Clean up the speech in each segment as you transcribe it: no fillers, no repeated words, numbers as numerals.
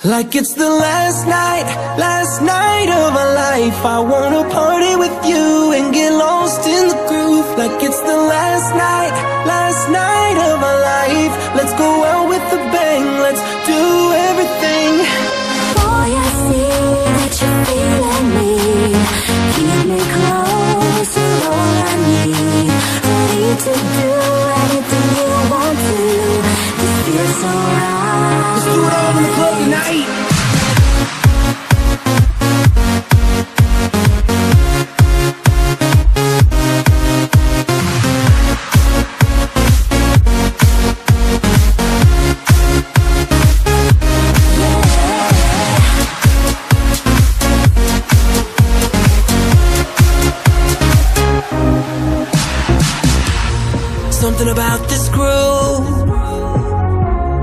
Like it's the last night of our life. I wanna party with you and get lost in the groove. Like it's the last night of our life. Let's go out with a bang, let's do everything. Boy, I see that you're feeling me. Keep me close, you're all I need. Ready to do anything you want to. This feels so right. Let's do it all in the club tonight. Something about this groove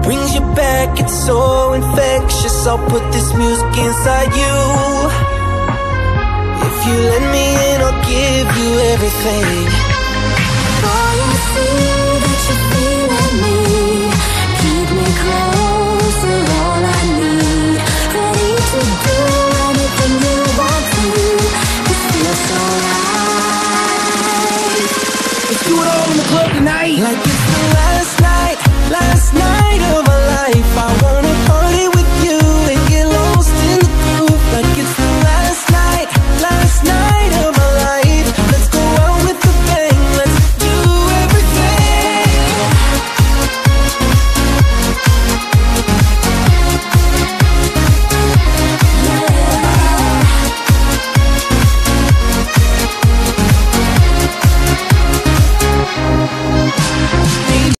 brings you back, it's so infectious. I'll put this music inside you. If you let me in, I'll give you everything. Boy, I see